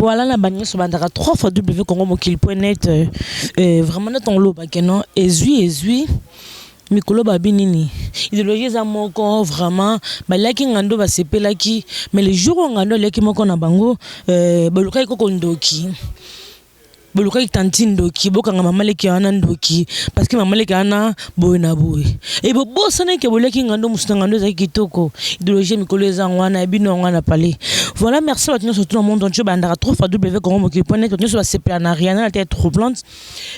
Voilà la bannière sur bandara 3 fois www.congomokil.net. Vraiment dans ton lot non ezui mikolo babinini idéologie za moko vraiment balaki ngando basepelaki mais le jour où ngando leki moko na bango bolukai koko ndoki bolukai tantindoki bokanga mamaleki ana ndoki parce que mamaleki ana boy na boy et bo bosana ke boleki ngando musuna ngando za kitoko idéologie mikolo za ngwana bino ngwana palais. Voilà, merci à tous sur tout le monde entier bandara 3 fois www.congomokil.net nous sur seplanariana la tête troublante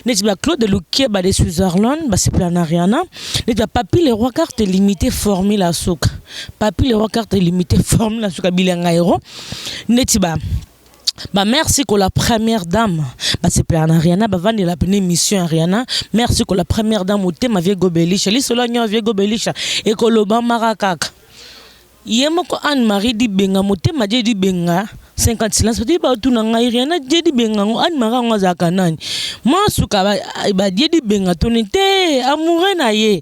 n'est pas Claude Luquier ba de Switzerland ba seplanariana n'est pas papi les rois carte limitée formule à souk papi les rois carte limitée formule à souk bilanga euro n'est pas bah merci pour la première dame bah c'est plein Ariana bah vendre la première mission Ariana merci pour la première dame au thème avec Gobelisha li solo nya avec Gobelisha et koloba marakaka yemoko Anne-Marie di benga motema di benga 50 silence petit ba tuna ngai Ariana di benga Anne-Marie ngaza kanani moi suka ba di benga tonité amoureux na ye.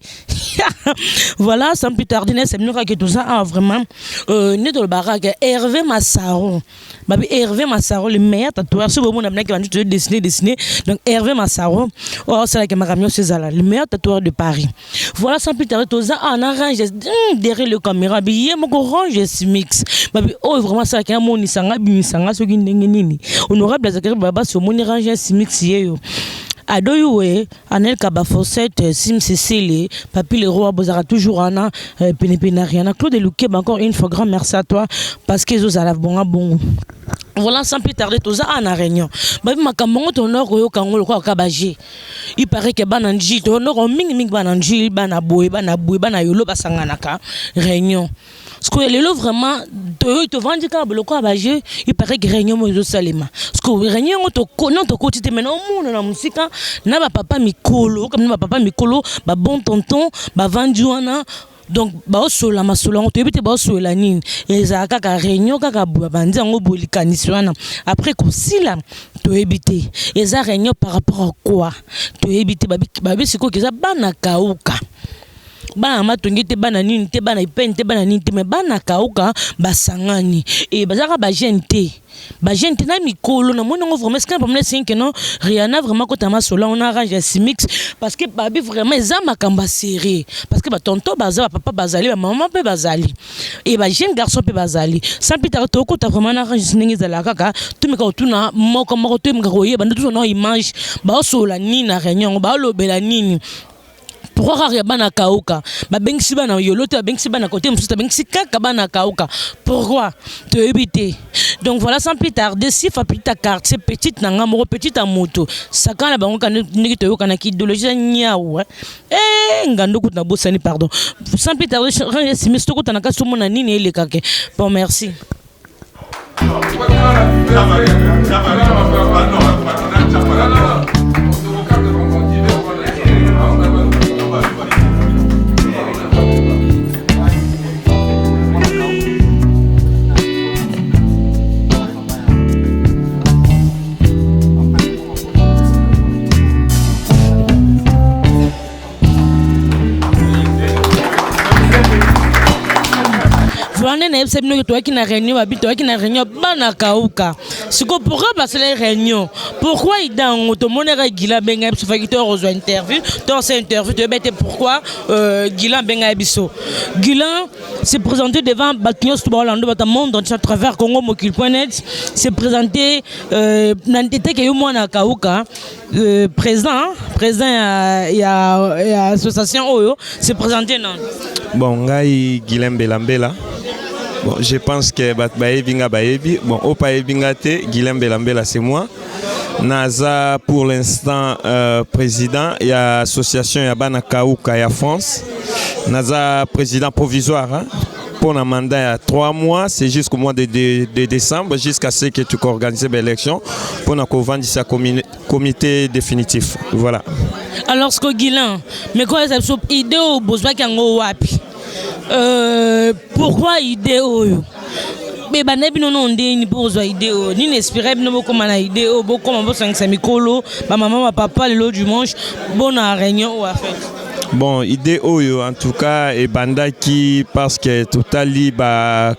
Voilà, sans plus tarder, c'est nous qui tout ça vraiment né dans le baraque Hervé Massaro. Babi Hervé Massaro le meilleur tatoueur ce moment on a qui va nous dessiner donc Hervé Massaro oh c'est là que Maramio César le meilleur tatoueur de Paris. Voilà, sans plus tarder tout ça en arrange derrière le caméra billet mon orange mix. Babi oh vraiment ça qui a mon nisanga bimisanga ce qui nini honorable Zakari Baba sur mon orange mix yo. Adoyoué, Anel Kabafosset, Sim Cécile, Papi le roi Bozara toujours Anna, Pénépénariana, Claude Luquet, encore une fois grand merci à toi parce que vous avez bon. Voilà, sans plus tarder, tout ça en réunion. Babi Makamongo, ton or, Kangolo, Kabaji. Il paraît que Bananji, ton or, Ming Bananji, Banaboué, Bana Yolo, Basanganaka, réunion. Ce que les lots vraiment, te vendent le quoi Kabaji, il paraît que réunion, Moïse Salima. Ce que réunion, non, ton quotidien, mais non, mon la musique, n'a pas papa Mikolo, comme n'a pas papa Mikolo, bah bon tonton, bah Vandjouana. Donc ba sola masola on te bite ba sola nini eza kaka réunion kaka bandi ngo bolikani swana après comme si là to ebité eza réunion par rapport à quoi to ebité babi siko keza bana kauka bana matongi te bana nini te bana ipeni te bana nini te me bana kauka basangani et bazaka ba gente ba gente na mikolo na mona vraiment ce qu'on peut dire que non Rihanna vraiment quand ma sola on arrange un mix parce que babi vraiment eza makamba serré parce que ba tonton baza papa bazali ba maman pe bazali et ba jeune garçon pe bazali sans pita to ko ta vraiment arrange ningi za la kaka tu me ka tuna moko to me royer ba tout na image ba sola ni na réunion ba lobela nini. Pourquoi bana kauka ba bengsi bana yolo te bengsi bana côté musuta bengsi kaka bana kauka pourquoi te éviter donc voilà sans plus tarder si fa ta carte c'est petite nanga mo petite à moto sakana bango kan niki to kana ki idéologie nyawa ngando kuta bosani pardon sans plus tarder si misto kuta naka somo na nini ele kake bon merci. C'est mieux que toi qui n'as réunion, toi qui n'as réunion, bana kauka. C'est quoi pourquoi passer les réunions? Pourquoi il dans tout le monde est Gila Benga, ce facteur aux interviews, dans cette interview, tu sais pourquoi Gila Benga Bisso. Gila s'est présenté devant Batnios Toubalando, monde à travers Congomokil.net, s'est présenté dans l'été que yo moi na kauka. Présent il y a association Oyo s'est présenté non. Bon, ngai Guilhem Belambela. Bon, je pense que Batbaye Binga Baebi, bon, Opaye Bingate, Guilhem Belambela, c'est moi. Naza, pour l'instant, président, il y a l'association Yabana Kaouka, il y a France. Naza, président provisoire, hein, pour un mandat il y a 3 mois, c'est jusqu'au mois de décembre, jusqu'à ce que tu organises l'élection, pour qu'on vende sa comité définitif. Voilà. Alors, ce que Guilhem, mais quoi est-ce que l'idée au besoin qu'il y a wapi? Pourquoi idée mais bah n'ebi non ni pour idée ni n'espérer non comme na idée beaucoup comme bon 5 mikolo ma maman ma papa le lot du dimanche bonne réunion ou à fait bon idée en tout cas et banda qui parce que totally bah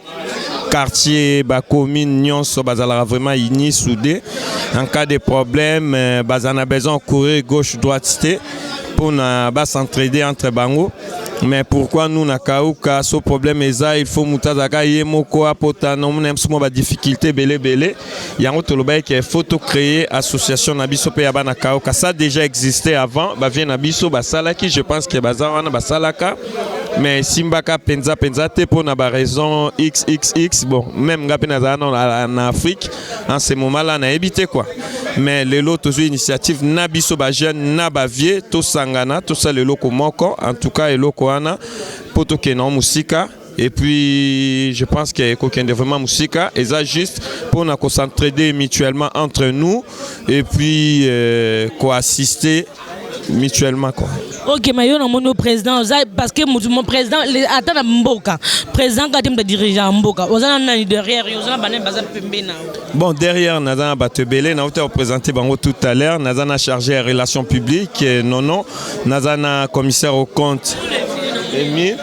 quartier, ba commune, nyonso bazala vraiment unis, soudés. En cas de problème, bazana besoin de courir gauche droite pour s'entraider entre bango. Mais pourquoi nous na kauka ce problème est ça, il faut mutazaka yemoko apota non même souvent ba difficulté belé yango toloba que faut créer association na biso pe yaba na kauka, ça a déjà existé avant ba vient na biso ba salaki, je pense que bazawana ba salaka mais simbaka penza te pour na ba raison xxx, bon même ngapi na en Afrique en ce moment là na évité quoi. Mais les lots toujours initiative na biso ba jeune na ba vieux to sangana tout ça le loko moko, en tout cas le loko ana poto ke non musika. Et puis je pense qu'il y a quelqu'un de vraiment musika et ça juste pour nous concentrer mutuellement entre nous et puis co-assister mutuellement quoi. Ok, mais on a mon président parce que mon président attend à Mboka. Président quand il me dirigeant Mboka, on a derrière, on a bané bazar pembena. Bon, derrière Nazana Batebele, nous avons présenté bango tout à l'heure, Nazana chargé à relations publiques, non, Nazana commissaire au compte. Émile,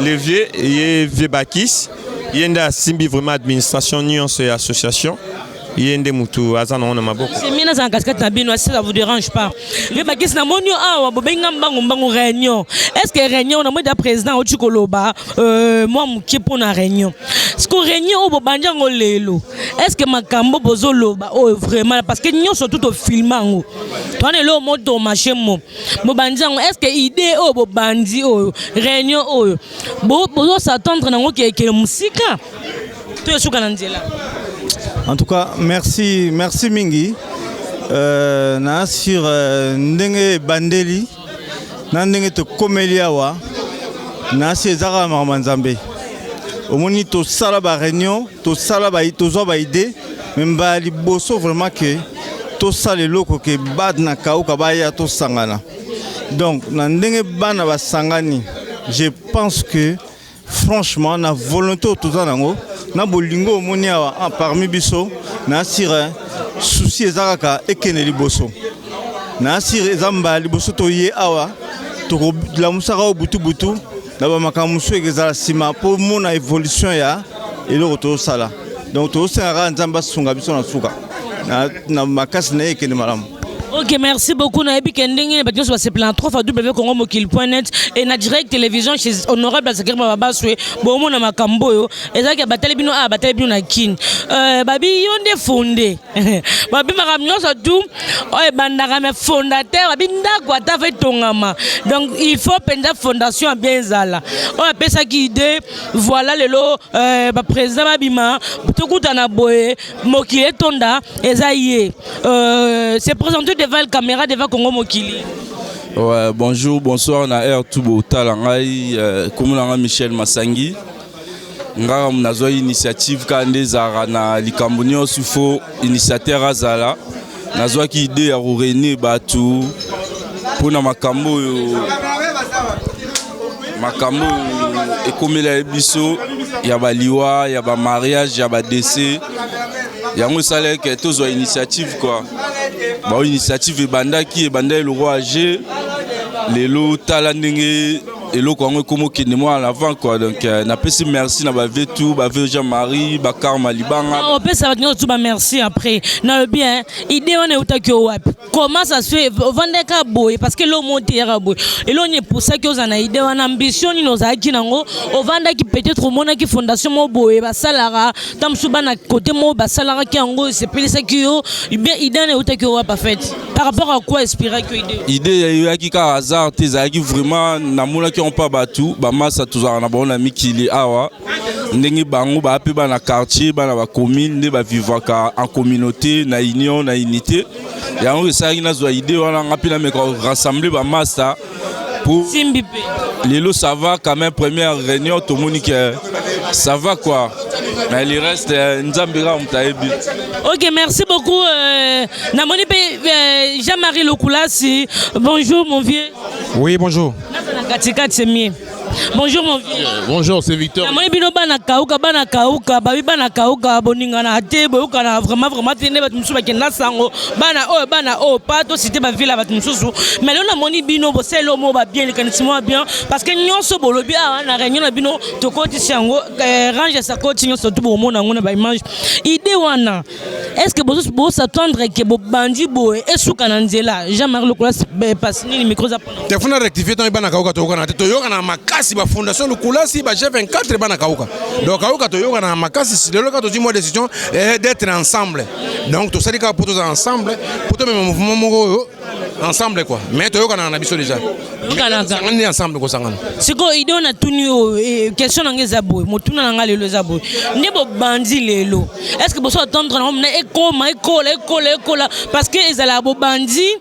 Levier et Vébakis, il y a Simbi vraiment administration, nuance et association. Il y a des moutous, Azan on a beaucoup. C'est bien dans un casquette nabino, ça vous dérange pas. Vébakis na monio ah, bobenga mbango réunion. Est-ce que réunion na moi da président au Chikoloba, moi muki pour na réunion. Ce que réunion au bobanja ngolelo. Est-ce que makambo bozolo ba oh vraiment parce que nous surtout au filmant. Toi ne lo moto marché mo. Bobanja est-ce que idée au bobandi au réunion au bozo s'attendre na ngo ke musika. Tu es suka na nzela. En tout cas, merci Mingi. Na sur ndenge bandeli, na ndenge to komeliawa, na César Marmanzambe. Au moni to sala ba réunion, to sala ba to zo ba idée, même ba liboso vraiment que to sala loko ke bad na kauka ba ya to sangana. Donc na ndenge bana ba sangani, je pense que franchement na volonté to zanango. Na bolingo monia parmi biso na sire souci ezaka ekene liboso na sire zamba liboso to ye awa to la musaka butu na ba makamuso ezala sima pour mona évolution ya eloko to sala donc to sera nzamba sunga biso na suka na makasi na ekene malamu. Ok, merci beaucoup. Na ebi kendenge ba se plan 3 fois www.congomokil.net et na direct télévision chez honorable Asakir Babaswe bomo na makambo yo ezaki batali bino na kin. Babi yonde fondé. Babi makamnyo sa tout o bandaka me fondateur babi ndako ata fait tongama. Donc il faut penza fondation bien zala. O apesa ki idée voilà lelo ba président babima tokuta na boye mokile tonda ezaye. C'est présenté devant la caméra devant Congo Mokili. Ouais, bonjour, bonsoir, na air Toubo Talangai, comme l'anga Michel Massangi. Nga mnazo initiative kande zara na likambunyo sufo initiateur azala. Nazo ki idée ya réunir batu pour na makambo ekomela biso ya baliwa, ya ba mariage, ya ba décès. Yango salé que tous initiative quoi. Ba initiative ebandaki le roi âgé les lots talandenge et le Congo comme qui ne moi à l'avant quoi. Donc na pesi merci na ba vetou ba Jean-Marie ba Karma Libanga. On peut ça tout ba merci après. Na bien idée on est utaki wapi. Comment ça se fait vendre ka boy parce que l'eau monte ya boy. Et l'on est pour ça que on a idée on ambition ni nos aki nango on vendre qui peut-être au monde qui fondation mo boy ba salara tam suba na côté mo ba salara qui ango c'est pele ça qui yo bien idée on est utaki wapi en fait. Par rapport à quoi inspirer que idée. Idée ya ki ka hasard tes aki vraiment na moula on pas battu ba massa toujours na bon ami qui est awa ndenge bango ba pe ba na quartier ba na ba commune ne ba vivre en communauté na union na unité ya on ça qui na zo idée wana ngapi na me rassembler ba massa pour Simbipe lelo ça va quand même première réunion tout le monde que ça va quoi mais il reste nzambira mtaebi. Ok, merci beaucoup namoni pe Jean-Marie Lokulasi. Bonjour mon vieux. Oui, bonjour. C'est mieux. Bonjour mon vieux. Bonjour, c'est Victor. Na moni bino bana kauka babi bana kauka boninga na te boyoka na vraiment tene bat musu bakenda sango bana o pas to cité ba ville bat musu mais là na moni bino bo selo mo ba bien kanitsimo bien parce que nyonso bolobi a na réunion na bino to koti sango range sa koti nyonso to bo mona ngona ba image idée wana est-ce que bo s'attendre que bo bandi bo esuka na nzela Jean-Marie Lokula passe ni micro za pona te funa rectifier ton bana kauka to kana to yoka na makasi ba fondation Lokula si ba G24 bana kauka donc kauka to yoka na makasi le loka to di moi décision d'être ensemble donc to salika pour tous ensemble pour to même mouvement moko ensemble quoi mais to yoka na biso déjà on est ensemble ko sangana siko idée on a tuni question na ngeza boy motuna na ngale lo za boy ndebo bandi lelo est-ce que bo so attendre na école parce que ezala bo bandi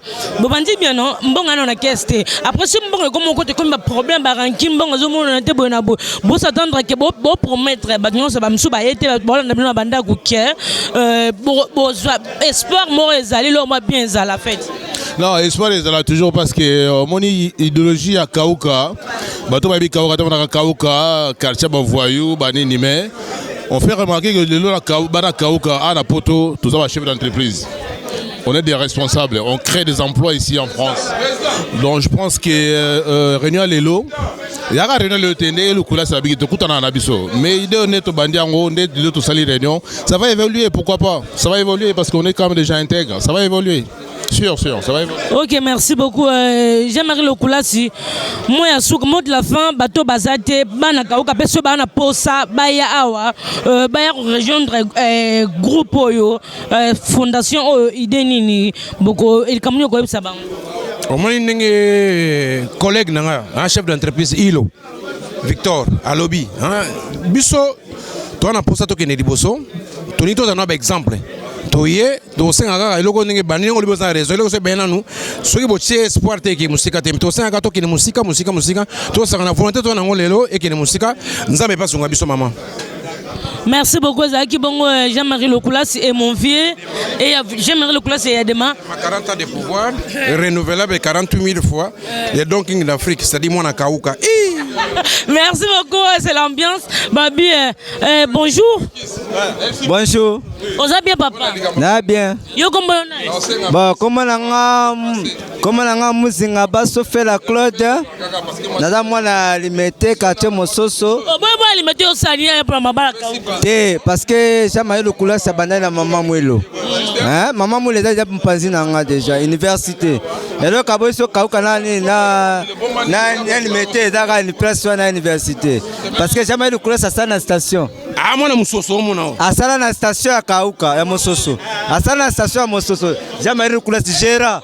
bien non mbonga na keste après si mbonga comme côté comme problème ba ranking mbonga zo mona te boy na boy bo s'attendre que bo promettre ba nyonso ba msu ba yete ba na bino banda ku ke bo espoir mo ezali lo ma bien za la fête. Non, espoir est là toujours parce que mon idéologie à Kauka, bateau baby Kauka, quartier voyou, bani mais on fait remarquer que le Kauka a la poteau, tout ça va chef d'entreprise. On est des responsables, on crée des emplois ici en France. Donc je pense que Réunion Lelo, il y a Réunion Lelo Tende, le Koula Sabi, tout le monde a mais l'idée on est au Bandiango, on est de tout salir Réunion, ça va évoluer, pourquoi pas? Ça va évoluer parce qu'on est quand même déjà intègre, ça va évoluer. Sûr, ça va évoluer. Ok, merci beaucoup. Jean-Marie Lokula, si moi, mot de la fin, bateau bazate, banaka, ou kapesio bana posa, baya awa, baya rejoindre groupe oyo, fondation oyo, idée nini, beaucoup, il kamuni ko yebisa bango. Au moins, une collègue, un chef d'entreprise, Ilo, Victor, à lobby. Biso, toi, on a posé à toi qui est Bosso, tu as un exemple. Toye do senga ka eloko ninge bani ngo libosa rezo eloko se bena nu soki botie espoir te ki musika te to senga ka to ki musika to sanga na volonté to na ngolelo e ki musika nzambe pa sunga biso mama. Merci beaucoup Zaki Bongo Jean-Marie Lokula et mon vieux et Jean-Marie Lokula c'est demain 40 ans de pouvoir renouvelable 48 000 fois et donc en Afrique c'est-à-dire moi na kauka. Merci beaucoup c'est l'ambiance Babi bonjour. Bonjour. On a bien papa. Na bien. Yo kombo na. Bon comment nga muzinga baso fait la Claude. Nada mwana limité quartier Mososo. Bon limité au Sania pour mabala kauka. Parce que Jean-Marie Lokula ça banda na maman Mwelo. Hein maman Mwelo déjà mpanzi na nga déjà université. Et le kabo so kauka na limité dans une place na université. Parce que Jean-Marie Lokula ça na station. Ah mwana Mososo mona. Asala na station ya kauka ya Mososo. Asala na station ya Mososo. Jean-Marie Lokula c'est gérant.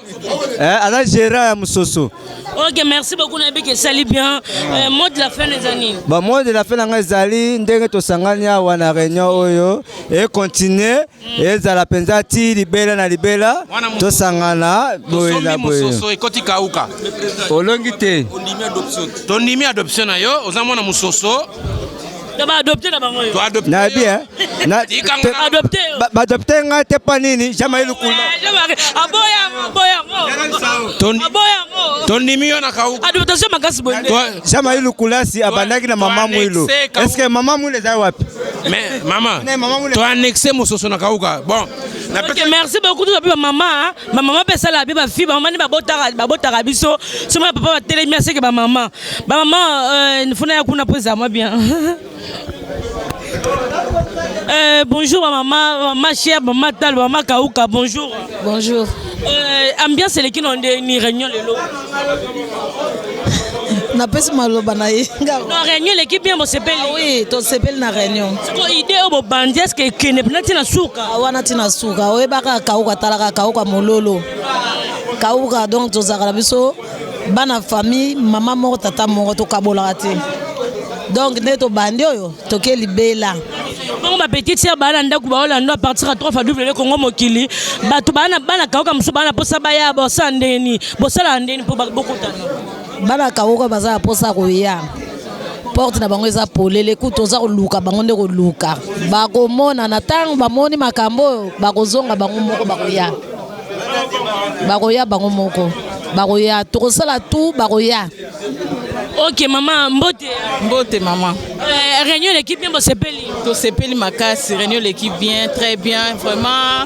Ala gérant ya Mososo. Ok, merci beaucoup Nabi que salut bien. Mot de la fin des années. Bon, mot de la fin des zali ndenge to sangania wana réunion oyo et continuer et za la penza ti libela na libela to sangana boye na boye. Mososo ekoti kauka. Olongi te. Ton nimi adoption na yo, ozamona Mososo. Tu vas adopter la bango. Tu adopter. Na bien. Na adopter. Ba adopter nga te pa nini? Jean-Marie Lokula. Ton nimi yo na kauka. Adoptation makasi bonde. Jean-Marie Lokula si abandaki na maman Mwelo. Est-ce que maman Mwelo za wapi? Mais maman. Tu as annexé Mososo na kauka. Bon. Ok, merci beaucoup tout à maman. Ma maman peut ça la ba fille, maman ni ba botara biso. Si moi papa va télé merci que ma maman. Ma maman il faut na kuna poser moi bien. Bonjour maman chère, maman Tal, maman Kauka, bonjour. Bonjour. Ambiance c'est qui n'ont ni réunion le lot. Na pesi maloba na ye. Non réunion l'équipe bien mo sepel. Oui, to sepel na réunion. Ko idée au bandi est-ce que kene penati na suka. Wana tina suka, we baka Kauka talaka Kauka mololo. Kauka donc to zakala biso bana famille, maman moko tata moko to kabola te. Donc neto bandi oyo to ke libela. Bon ma petite sœur bana ndaku ba Hollande à partir à 3 fois W Congo mokili. Batu bana Kauka musu bana posa baya bosa ndeni. Bosa la ndeni po beaucoup tano. Bana Kauka baza posa koya. Porte na bango eza polele kutoza koluka bango nde koluka. Bakomona na tango bamoni makambo bakozonga bango moko bakoya. Bakoya bango moko. Bakoya tokosala tout bakoya. Ok, maman, mbote. Mbote, maman. Réunion l'équipe bien, Sepeli. Sepeli Makas, réunion l'équipe bien, très bien, vraiment.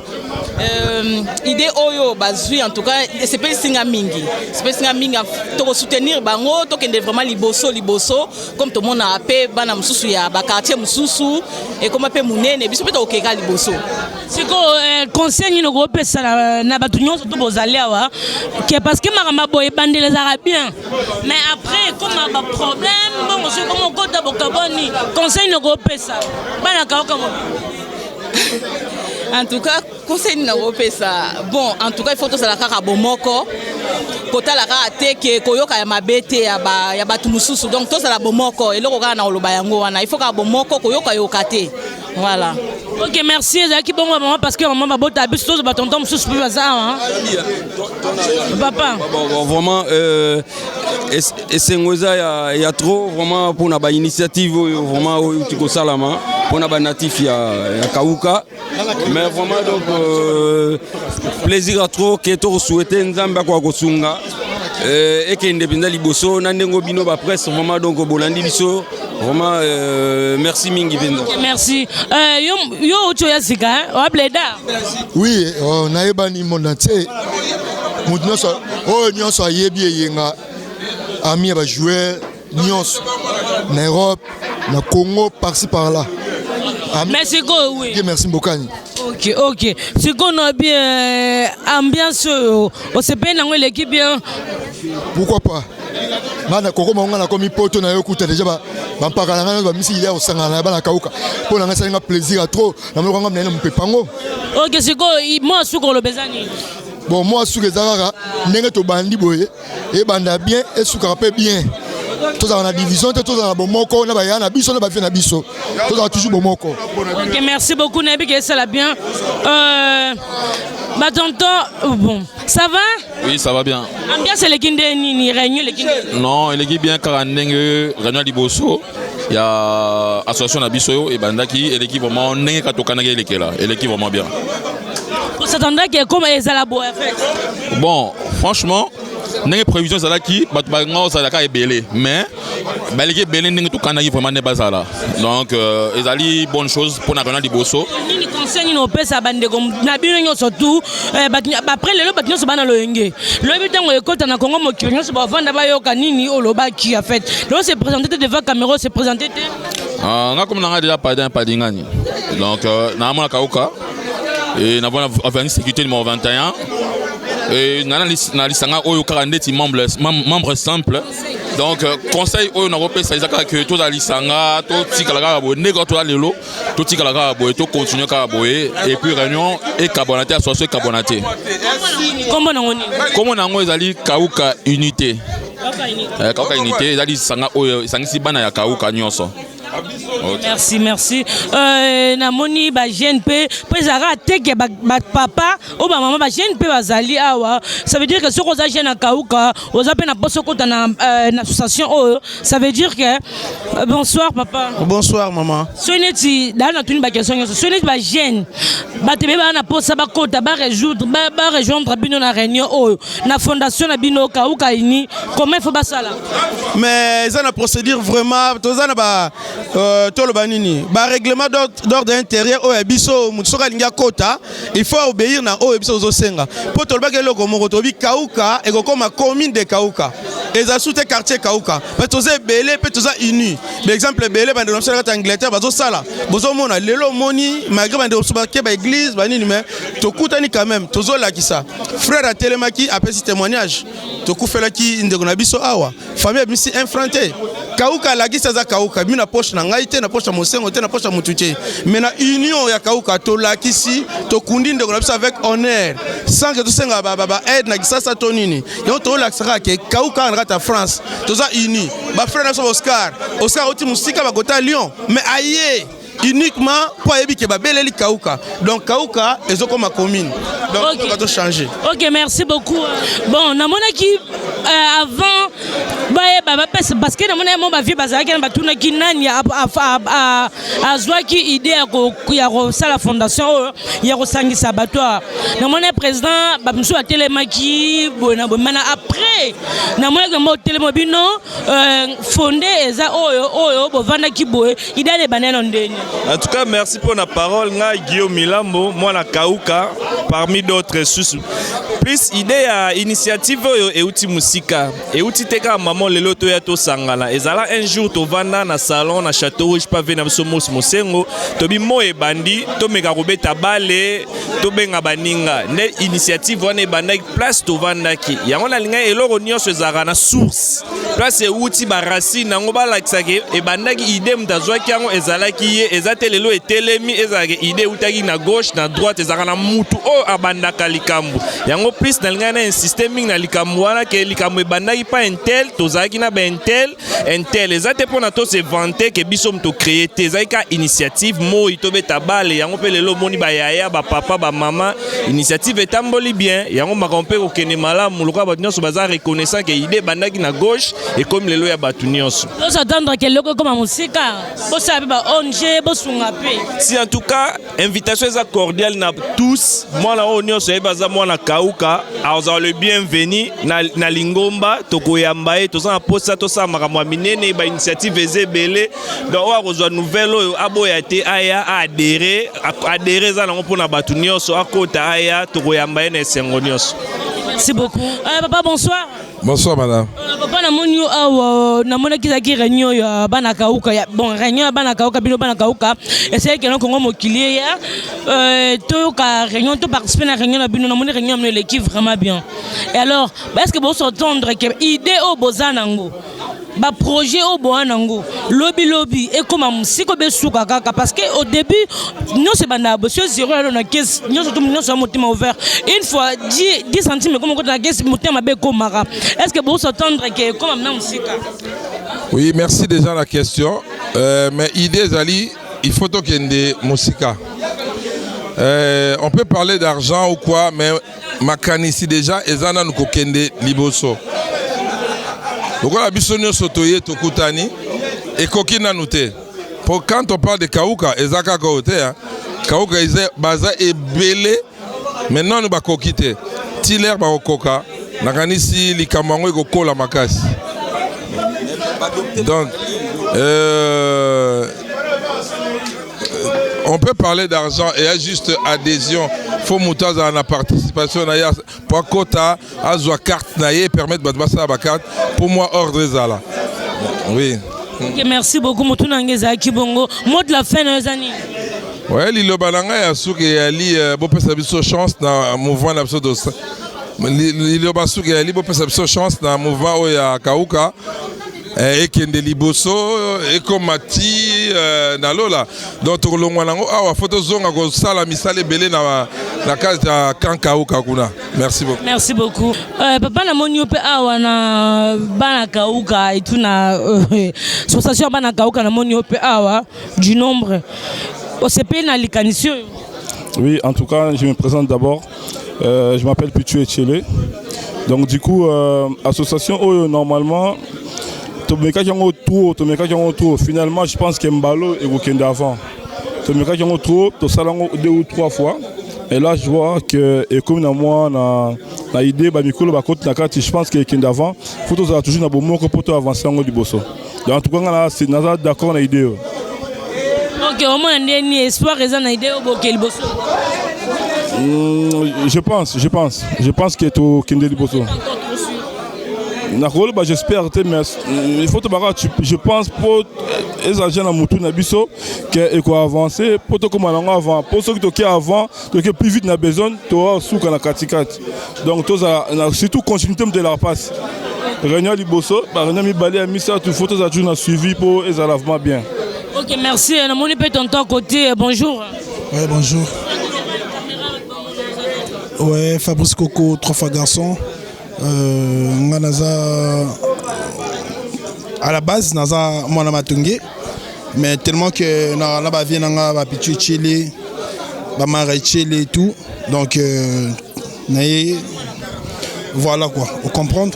Idée Oyo, Bazui, en tout cas, Sepeli Singa Mingi. Sepeli Singa Mingi, pour soutenir Bango, to kende vraiment liboso, comme tout le monde a appelé, Bana Moussou, ya quartier Moussou, et comme appelé Mounene, biso peut okeka liboso. C'est que conseil no groupe ça na batunyo surtout bozaliawa, que parce que Marama Boy bande les Arabiens. Mais après, comme un problème, bon, monsieur, comme on compte à Bokaboni, conseil no groupe ça. Bana Kaoka. En tout cas, conseil na groupe ça. Bon, en tout cas, il faut que ça la kaka bomoko. Kota la kaka teke koyoka ya mabete ya batu mususu. Donc to ça la bomoko et le koka na oloba yango wana. Il faut ka bomoko koyoka yokate. Voilà. Ok, merci. Zaki bon maman parce que maman bota bus tous batonton mususu plus bazar hein. Papa. Vraiment et c'est ngoza ya trop vraiment pour na ba initiative vraiment tiko salama pour na ba natif ya Kauka. Mais vraiment donc plaisir à trop que to souhaiter nzamba kwa kosunga et que indépendant liboso na ndengo bino ba presse vraiment donc bolandi biso vraiment merci mingi vendo. Merci. Yo ochoya sika o bleda. Oui, on a ebani monde entier. Mutno so o nyonso ayebi yenga ami ba jouer nyonso na Europe, na Congo par-ci par-là. Merci go oui. Merci Mbokani. Ok. C'est qu'on a bien ambiance au CP dans l'équipe bien. Pourquoi pas? Mana koko monga na komi poto na yokuta déjà ba mpaka na ba misi ya osangana ba na Kauka. Pour na ça plaisir à trop. Na mo ngam na mpepango. Ok, c'est quoi moi sous le bezani. Bon moi sous les arara ndenge to bandi boye et banda bien et sous capé bien. Tous dans la division, tous dans la bomoko, na ba ya na biso na ba fi na biso. Tous dans toujours bomoko. Ok, merci beaucoup Nabi que ça la bien. Ma tonton, bon, ça va? Oui, ça va bien. Ambiance l'équipe ni réunion l'équipe. Non, l'équipe bien Karandeng réunion Liboso. Il y a association Nabiso et Bandaki et l'équipe vraiment n'est qu'à Tokana qui est là. Et l'équipe vraiment bien. Pour s'attendre que comme les alabo fait. Bon, franchement, n'est prévision ça là qui batbango ça là est belé mais l'équipe belé n'est tout Kanagi vraiment n'est pas ça là. Donc ils allaient bonne chose pour la réunion Liboso. Ni conseil no pesa bande comme na bino surtout après le batino so bana loyenge. Le bitango ekota na Congo mo kirino so ba vanda ba yoka nini oloba qui a fait. Là c'est présenté devant caméra, c'est présenté. On a comme on a déjà pas d'ingani. Donc na mona Kauka et na avons sécurité numéro 21 et na lisanga oyo 42 membres simples. Donc conseil oyo na repé ça izaka que to za lisanga to tikala bo nego to lelo to tikala bo to continuer ka boye et puis réunion et carbonaté associé carbonaté. Comment nango ezali Kauka unité. Kauka unité ezali sanga oyo sangisi bana ya Kauka nyonso. Okay. Merci. Namoni ba GNP, prézara teke ba papa ou ba maman ba GNP bazali awa. Ça veut dire que ce qu'on a jeune à Kauka, on a peine à passer compte dans l'association. Ça veut dire que bonsoir papa. Bonsoir maman. Soneti dans la tune ba question. Soneti ba jeune. Ba tebe ba na posa ba kota ba rejoindre bino na réunion na fondation na bino Kauka ini. Comment il faut ba ça là? Mais ça na procédure vraiment tozana ba tolobanini ba règlement d'ordre intérieur o biso mutsoka linga kota il faut obéir na o biso zosenga po toloba ke loko moko tobi Kauka e ko koma commune de Kauka eza soute quartier Kauka pe toze belé pe toza uni par exemple belé bande no sala Angleterre bazo sala bozo mona lelo moni malgré bande no ba ke ba église banini mais to kutani quand même tozo la kisa frère a telemaki a petit témoignage to kufela ki ndeko na biso awa famille bisi infranté Kauka la kisa za Kauka mina poche na ngai te na poche mosengo te na poche mutuche mais na union ya Kauka to la kisi to kundi ndeko na biso avec honneur sans que to senga ba aide na kisasa to nini yo to la sera ke Kauka na ta France toza uni ba frère na so Oscar oti musika ba kota Lyon mais aye uniquement pour ebi ke ba beleli Kauka donc Kauka ezokoma commune Donc, on va tout changer. Ok, merci beaucoup. Bon, na mona qui avant, parce que na mona mon bavi bazaki na batuna ki nani a zwa ki idée ya ko sala fondation ya ko sangisa batwa. Na mona président bamsu a telemaki bona mana après na mona ko mo telemobi non fondé eza oyo bovanda ki boye idée le baneno ndeni. En tout cas, merci pour la parole. Nga Guillaume Milambo, moi na Kauka, parmi d'autres sous. Plus idée à initiative et outil musika. Et outil teka maman le loto ya to sangala. Ezala un jour to vanda na salon na château je pas venir so mos mosengo. To bi mo e bandi, to mega robeta bale, to benga baninga. Ne initiative wana banda place to vanda ki. Ya ngona linga eloro nyonso ezara na source. Place e outil ba racine ngo ba laksake e banda ki idée mtazwa ki ngo ezala ki ye ezatelelo etelemi ezake idée utaki na gauche na droite ezaka na mutu o abanda kalikambu. Yango plus na linga na un système na likambu wana ke likambu ebandaki pa intel tozaki na ba intel ezate pona to se vanter ke biso mto créer te ezaka initiative mo itobeta bale yango pe lelo moni ba yaya ba papa ba mama initiative etamboli bien yango makampe ko kene malamu lokwa ba nyonso baza reconnaissant ke idée bandaki na gauche et comme lelo ya batu nyonso. Nous attendre que loko comme musika bo sabe ba onje bo sunga pe. Si en tout cas invitation est cordiale na tous moi na nyonso e baza moi na Kauka aza le bienvenu na lingomba tokoyamba e toza posa tosa makamwa minene ba initiative ezebele donc wa kozwa nouvelle oyo aboya te aya adhérer za nango pona batu nyonso akota aya tokoyamba e na esengo nyonso. Merci beaucoup. Papa, bonsoir. Bonsoir, madame. Papa, na mona kizaki réunion ya bana Kauka. Bon, réunion ya bana Kauka, bino bana Kauka. Et c'est que nous Congo mokilier ya to ka réunion to participer na réunion na bino na mona réunion na l'équipe vraiment bien. Et alors, est-ce que vous s'entendre que idée au bozanango ba projet au boanango lobby et comme musiko besuka kaka parce que au début non c'est banda monsieur zéro alors na caisse non surtout non sur motima ouvert une fois 10 centimes comme on na caisse motima be komara est-ce que vous s'entendre que comme na musika. Oui, merci déjà la question mais idée Zali il faut to kende musika on peut parler d'argent ou quoi mais makanisi déjà ezana nous kokende liboso. Donc la bisonio sotoye tokutani et kokina noté. Pour quand on parle de Kauka, ezaka kote Kauka eze baza et belé. Maintenant nous ba kokite. Tiler ba koka. Nakanisi likamango ko kola makasi. Donc on peut parler d'argent et il y a juste adhésion. Faut monter dans la participation pour quota à carte naie permettre de passer à carte pour moi ordre zala. Oui. Ok, merci beaucoup Motunangeza Kibongo. Mot de la fin de l'année. Ouais, l'île Balanga ya souke ya li bo pesa biso chance na mouvement na biso dos. L'île Basuke ya li bo pesa biso chance na mouvement ya Kauka. Et kende liboso et komati na lola donc longwa nango awa photo zonga ko sala misale belé na case ya Kauka kuna. Merci beaucoup. Merci beaucoup. Papa na moni pe awa na bana Kauka et tout na association bana Kauka na moni pe awa du nombre OCP na likanisio. Oui, en tout cas, je me présente d'abord. Je m'appelle Pichu Echele. Donc du coup association normalement finalement, je pense que Mbalo est week-end avant. Deux ou trois fois. Et là, je vois que, et comme moi, na idée, je pense que week-end avant, il faut toujours pour avancer en haut du bosso. Donc, en tout cas, c'est d'accord avec l'idée. Ok, au moins, il y a un espoir, il y a une idée au bosso. Je pense que c'est au Kende du bosso. J'espère, mais il faut je pense pour les agents à Moutou Nabiso qu'il faut avancer pour tout comme avant. Pour ceux qui avant, plus vite n'a besoin, tu auras sous la Katikat. Donc surtout continuité de la passe. Réunion Liboso, Réunion Mibalé, Missa, tout photos à jour suivi pour les alavements bien. Ok, merci. Mon épée ton côté. Bonjour. Ouais, bonjour. Ouais, Fabrice Coco, 3 fois garçon. À la base, naza mwana matungé, mais tellement que na ba vie nanga ba pichu chili, ba mara chili et tout, Donc, voilà quoi, vous comprenez?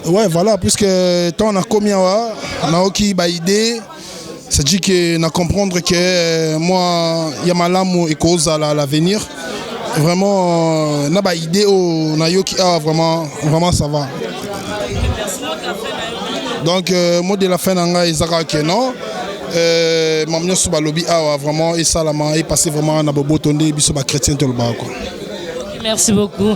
Ouais, voilà, puisque tant on a commis on a aussi une idée, c'est-à-dire que comprendre que moi, il y a ma lame et cause à l'avenir. Vraiment, on a une idée, on a vraiment ça va. Donc, moi de la fin, que non. Mamien Souba lobby vraiment et ça et passer vraiment na bobo tonde biso ba chrétien to le ba quoi. Merci beaucoup.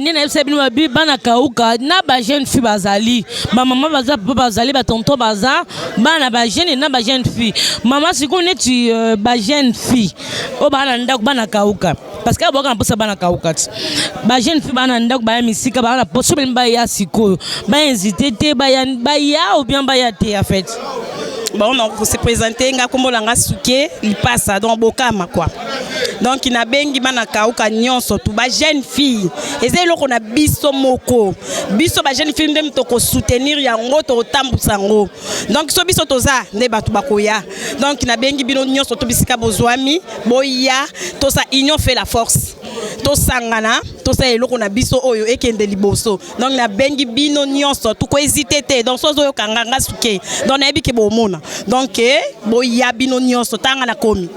Nina Sebino Abi bana kauka na ba jeune fille bazali. Ba maman baza papa bazali ba tonton baza bana ba jeune na ba jeune fille. Maman siko neti ba jeune fille. O bana ndak bana kauka. Parce que aboka mposa bana kauka. Ba jeune fille bana ndak ba misika bana poso ba ya siko. Ba hésiter te ba ya ou bien ba ya te en fait. Bon, on se présenter nga kombo langa suke il passe donc bokama quoi. Donc ina bengi bana kauka nyonso tu ba jeune fille ezelo ko na biso moko biso ba jeune fille ndem to ko soutenir yango to tambusa ngo. Donc so biso toza nde batu bakoya. Donc ina bengi bino nyonso to bisika bozwami boya to sa union fait la force. To sangana to sa eloko na biso oyo ekende liboso. Donc na bengi bino nyonso tu ko hésiter te donc sozo yo kanganga suke. Donc na ebike bo mona. Donc boya bino nyonso tanga na komi.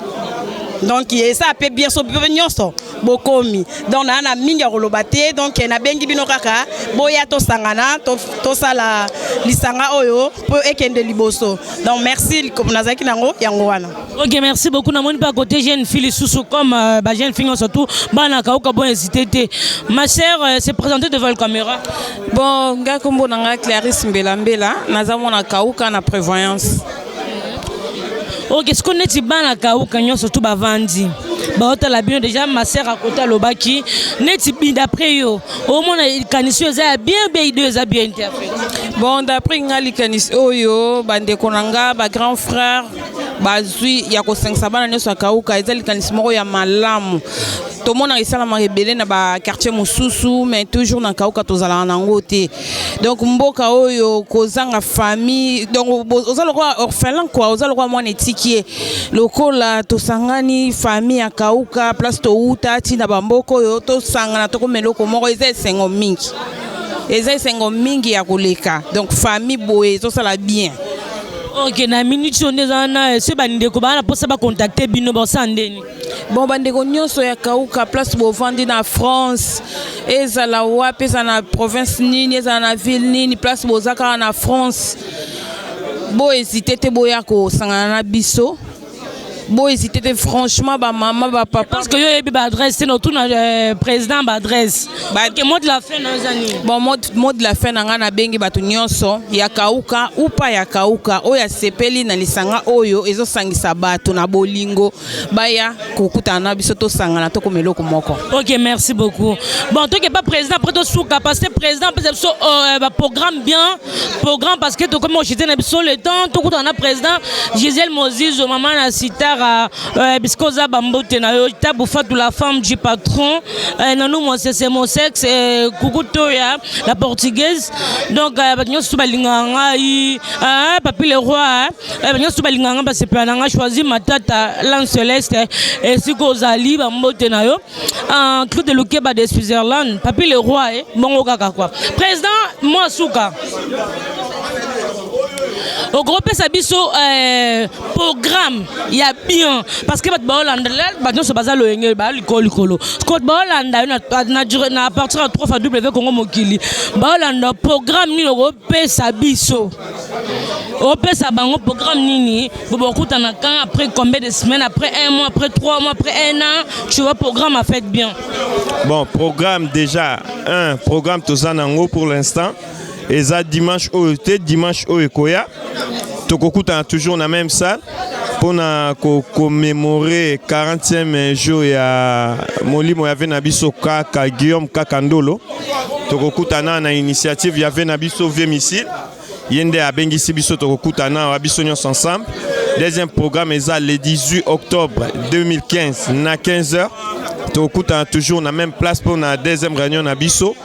Donc ça peut bien so nyonso bokomi. Donc na mingi rolobate donc na bengi bino kaka boya to sangana to sala lisanga oyo po ekende liboso. Donc merci comme nazaki nango yango wana. OK, merci beaucoup. Na moni pas côté jeune fille sous comme ba jeune fille surtout bana kauka bon hésiter. Ma sœur s'est présentée devant la caméra. Bon, nga kombo nanga Clarisse Mbelambela, nazamona kauka na prévoyance. OK, ce qu'on est bana kauka nyonso tout bavandi. Ba hôtel bien déjà ma sœur à côté lobaki neti d'après yo au moins kanisio za bien deux za bien interprété. Bon d'après ngali kanis oyo bande konanga ba grand frère bazui ya ko 500 bana nyoso kauka ezali kanis moko ya malamu. Tout le monde a essayé de rebeller dans le quartier Moussousou, mais toujours dans le cas où on a un donc mboka oyo kozanga famille donc aux allois orphelins quoi aux allois moins étiqués locaux là to sangani famille à kauka place to uta tina bamboko yo to sangana to komelo komoro eza sengo mingi ya koleka donc famille boye to sala bien. OK, na minute on est en ce bande ko bana pour ça ba contacter bino ba sandeni. Bon bande ko nyonso ya kauka place bo vandi na France ezala wapi za na province nini za na ville nini place bo zaka na France bo hésiter te boya ko sangana na biso. Bon, hésiter franchement, ba maman, ba papa. Parce que yo yebi ba adresse, c'est notre président ba adresse. Que mot de la fin dans années. Bon, mot de la fin nanga na bengi batu nyonso ya kauka ou pas ya kauka oya sepeli na lisanga oyo ezo sangisa batu na bolingo baya kokuta na biso to sangana to komelo komoko. OK, merci beaucoup. Bon, toi qui pas président après to souka parce que président peut être programme bien programme parce que to comme j'étais na biso le temps to kuta na président Gisèle Mozizo maman na cita Biscoza Bambote na yo tabu fatu la femme du patron nanou moi c'est mon sexe coucou toya la portugaise donc bagno subalinganga i papi le roi bagno subalinganga parce que pananga choisi matata l'an céleste et siko zali Bambote na yo en Claude Lukeba de Switzerland papi le roi bongo kaka quoi président moi souka au groupe Sabiso programme il y a bien parce que ba Hollande là ba se baza lo engel ba likolo Scott ba Hollande na partir à 3 fois W Congo mokili ba Hollande programme ni Europe Sabiso Europe sa bango programme nini bo kutana quand après combien de semaines après 1 mois après 3 mois après 1 an tu vois programme a fait bien. Bon programme déjà un programme tozanango pour l'instant. Et ça dimanche au Ekoya, Tokokuta toujours dans la même salle pour commémorer 40e jour ya Molimo yave nabiso kaka Guillaume Kakandolo. Tokokuta na initiative yave nabiso Vémicile. Yende abengisi biso Tokokuta na abiso nyos ensemble. Deuxième programme est le 18 octobre 2015 na 15h. Tokokuta toujours na même place pour la deuxième réunion na biso.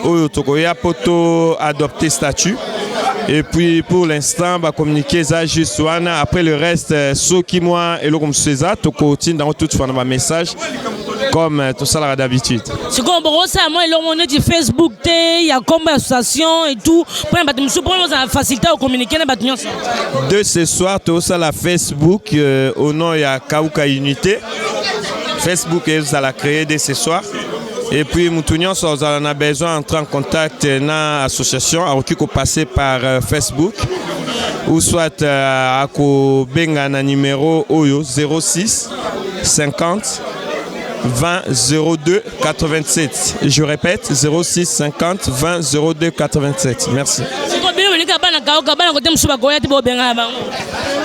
Oyo tokoya poto adopter statut Et puis pour l'instant, bah communiquer ça juste wana. Après le reste, ceux qui moi et le comme ça, tout continue dans toute forme de message comme tout ça d'habitude. C'est comme ça, moi il y a Facebook, il y a comme association et tout. Pour nous faciliter à communiquer de ce soir, tout ça la Facebook au nom il y a Kauka Unité. Facebook elle a créé dès ce soir. Et puis, nous avons besoin d'entrer en contact avec l'association, qui peut passer par Facebook, ou soit à un numéro 06 50 20 02 87. Je répète, 06 50 20 02 87. Merci.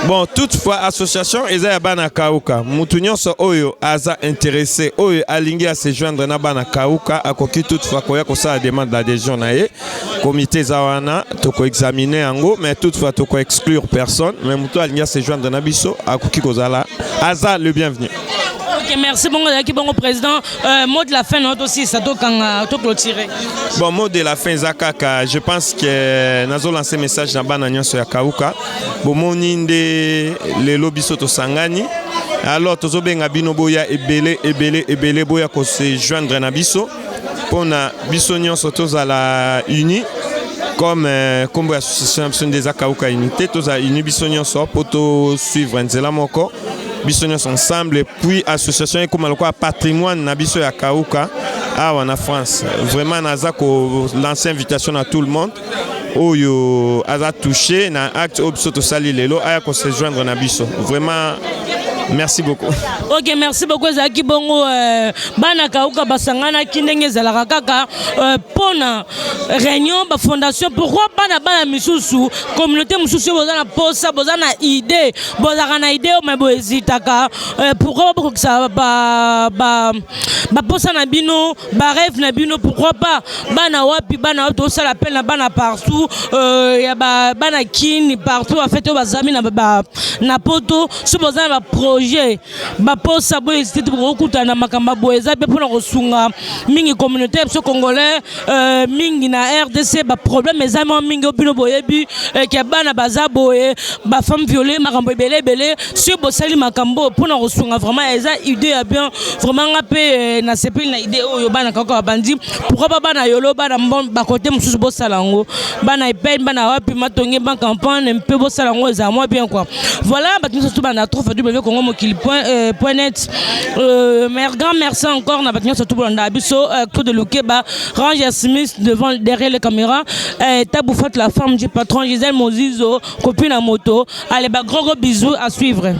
Bon, toutefois, association est Bana Kauka. Moutounion so oyo aza intéressé, oyo alingi à se joindre na Bana Kauka, à koki toutefois koya ko sa demande d'adhésion na ye. Comité zawana toko examiner ango, mais toutefois toko exclure personne, mais mouto alingi à se joindre na biso, à koki kozala aza le bienvenu. Ok, merci bon président. Mot de la fin, nous aussi, ça doit clôturer. Bon, mot de la fin, Zakaka, je pense que nous avons lancé un message dans Bananion sur Yakauka. Bon, mon inde, les lobbies soto sangani. Alors, tous les gens boya ebele boya ko se joindre na biso. Pour na biso nyon soto à la uni. Comme l'association des Akauka Unité, tous à uni biso nyon so pour suivre Nzela Moko. Bisognos ensemble et puis association comme le patrimoine Nabiso ya Kauka en France. Vraiment nazako lancer invitation à tout le monde. Oyo aza touché na acte obsoto sali lelo aya ko se joindre Nabiso. Vraiment merci beaucoup. Ok, merci beaucoup Zaki Bongo. Bana Kauka basangana kindenge zalaka kaka pona réunion ba fondation pourquoi bana misusu communauté misusu bozana posa bozana idée bozana idée mais boezitaka pourquoi pas que ça ba posa na bino ba rêve na bino pourquoi pas bana wapi bana to ça l'appel na bana partout ya bana kini partout en fait bazami na poto so bozana ba projet ba posa boezite pour kutana makamba boeza pe pour kosunga mingi communauté so congolais mingi na RDC ba problème mes amis mingi obino boyebi ke bana baza boye ba femme violée makambo belé sur bosali makambo pour na kosunga vraiment eza idée a bien vraiment ngapé na sepeli na idée oyo bana kaka bandi pourquoi pas bana yolo bana ba côté mususu bosalango bana epene bana wapi matonge ban campagne un peu bosalango eza moi bien quoi voilà ba tout bana trop fait du Congo mokili.net grand merci encore na ba tout banda biso Claude Lukeba Ranger Smith derrière les caméras Taboufat la femme du patron Gisèle Mozizo copine à moto allez gros bisous à suivre.